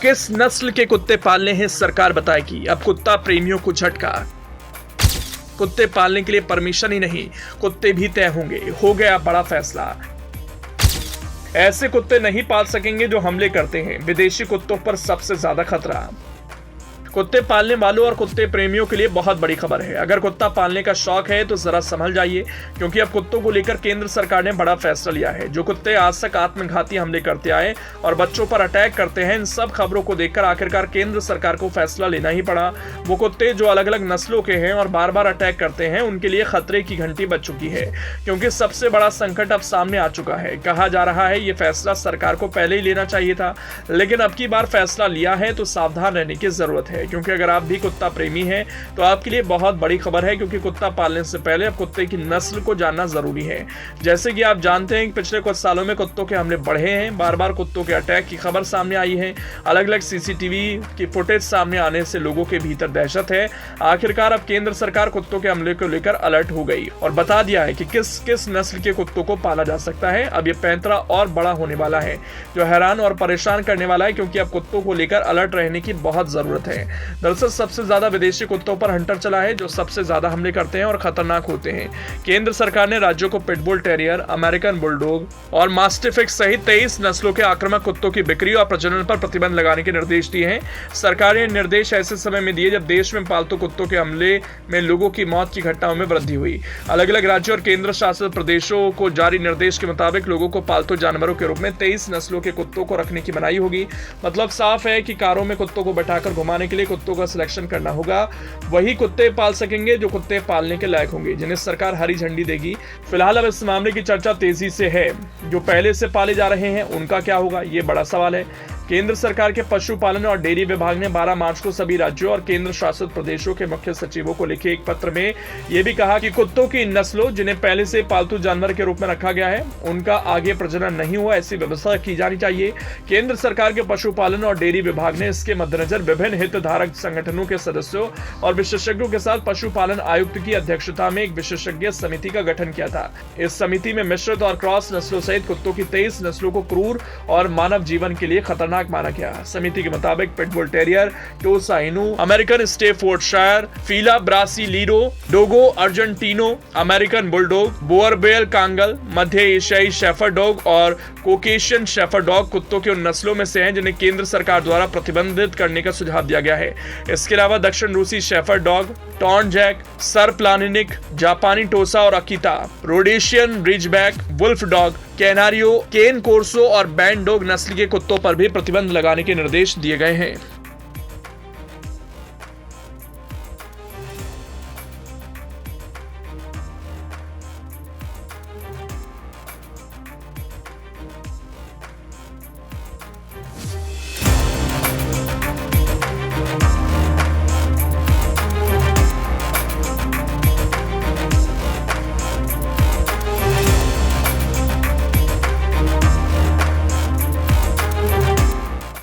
किस नस्ल के कुत्ते पालने हैं सरकार बताएगी। अब कुत्ता प्रेमियों को झटका। कुत्ते पालने के लिए परमिशन ही नहीं, कुत्ते भी तय होंगे। हो गया बड़ा फैसला। ऐसे कुत्ते नहीं पाल सकेंगे जो हमले करते हैं। विदेशी कुत्तों पर सबसे ज्यादा खतरा। कुत्ते पालने वालों और कुत्ते प्रेमियों के लिए बहुत बड़ी खबर है। अगर कुत्ता पालने का शौक है तो जरा संभल जाइए, क्योंकि अब कुत्तों को लेकर केंद्र सरकार ने बड़ा फैसला लिया है। जो कुत्ते आज तक आत्मघाती हमले करते आए और बच्चों पर अटैक करते हैं, इन सब खबरों को देखकर आखिरकार केंद्र सरकार को फैसला लेना ही पड़ा। वो कुत्ते जो अलग अलग नस्लों के हैं और बार बार अटैक करते हैं, उनके लिए खतरे की घंटी बज चुकी है, क्योंकि सबसे बड़ा संकट अब सामने आ चुका है। कहा जा रहा है ये फैसला सरकार को पहले ही लेना चाहिए था, लेकिन अब की बार फैसला लिया है तो सावधान रहने की जरूरत है, क्योंकि अगर आप भी कुत्ता प्रेमी हैं तो आपके लिए बहुत बड़ी खबर है, क्योंकि कुत्ता पालने से पहले अब कुत्ते की नस्ल को जानना जरूरी है। जैसे कि आप जानते हैं कि पिछले कुछ सालों में कुत्तों के हमले बढ़े हैं, बार बार कुत्तों के अटैक की खबर सामने आई है। अलग अलग सीसीटीवी की फुटेज सामने आने से लोगों के भीतर दहशत है। आखिरकार अब केंद्र सरकार कुत्तों के हमले को लेकर अलर्ट हो गई और बता दिया है कि किस किस नस्ल के कुत्तों को पाला जा सकता है। अब ये पैंतरा और बड़ा होने वाला है, जो हैरान और परेशान करने वाला है, क्योंकि अब कुत्तों को लेकर अलर्ट रहने की बहुत जरूरत है। दरअसल सबसे ज्यादा विदेशी कुत्तों पर हंटर चला है, जो सबसे ज्यादा हमले करते हैं और खतरनाक होते हैं। केंद्र सरकार ने राज्यों को पिटबुल टेरियर, अमेरिकन बुलडॉग और मास्टिफिक्स सहित 23 नस्लों के आक्रामक कुत्तों की बिक्री और प्रजनन पर प्रतिबंध लगाने के निर्देश दिए हैं। सरकार ने निर्देश ऐसे समय में दिए जब देश में पालतू कुत्तों के हमले में लोगों की मौत की घटनाओं में वृद्धि हुई। अलग अलग राज्यों और केंद्र शासित प्रदेशों को जारी निर्देश के मुताबिक लोगों को पालतू जानवरों के रूप में 23 नस्लों के कुत्तों को रखने की मनाही होगी। मतलब साफ है कि कारों में कुत्तों को बैठाकर घुमाने के लिए कुत्तों का सिलेक्शन करना होगा। वही कुत्ते पाल सकेंगे जो कुत्ते पालने के लायक होंगे, जिन्हें सरकार हरी झंडी देगी। फिलहाल अब इस मामले की चर्चा तेजी से है। जो पहले से पाले जा रहे हैं उनका क्या होगा, ये बड़ा सवाल है। केंद्र सरकार के पशुपालन और डेयरी विभाग ने 12 मार्च को सभी राज्यों और केंद्र शासित प्रदेशों के मुख्य सचिवों को लिखे एक पत्र में यह भी कहा कि कुत्तों की नस्लों जिन्हें पहले से पालतू जानवर के रूप में रखा गया है, उनका आगे प्रजनन नहीं हुआ, ऐसी व्यवस्था की जानी चाहिए। केंद्र सरकार के पशुपालन और डेयरी विभाग ने इसके मद्देनजर विभिन्न हितधारक संगठनों के सदस्यों और विशेषज्ञों के साथ पशुपालन आयुक्त की अध्यक्षता में एक विशेषज्ञ समिति का गठन किया था। इस समिति में मिश्रित और क्रॉस नस्लों सहित कुत्तों की 23 नस्लों को क्रूर और मानव जीवन के लिए खतरनाक माना गया। समिति के मुताबिक पिटबुल टेरियर, टोसा इनू, American स्टेफोर्डशायर, फीला ब्रासिलीरो, डोगो Argentino, American bulldog, बोअरबेल Kangal, मध्य एशियाई शेफर्ड डॉग और कोकेशियन शेफर्ड डॉग कुत्तों की उन नस्लों में से हैं जिन्हें केंद्र सरकार द्वारा प्रतिबंधित करने का सुझाव दिया गया है। इसके अलावा दक्षिण रूसी shepherd dog, Tornjak, Sarplaninac, जापानी टोसा और Akita, Rhodesian Ridgeback, wolf dog, Canario, Cane Corso और बैंड डॉग नस्ल के कुत्तों पर भी प्रतिबंध लगाने के निर्देश दिए गए हैं।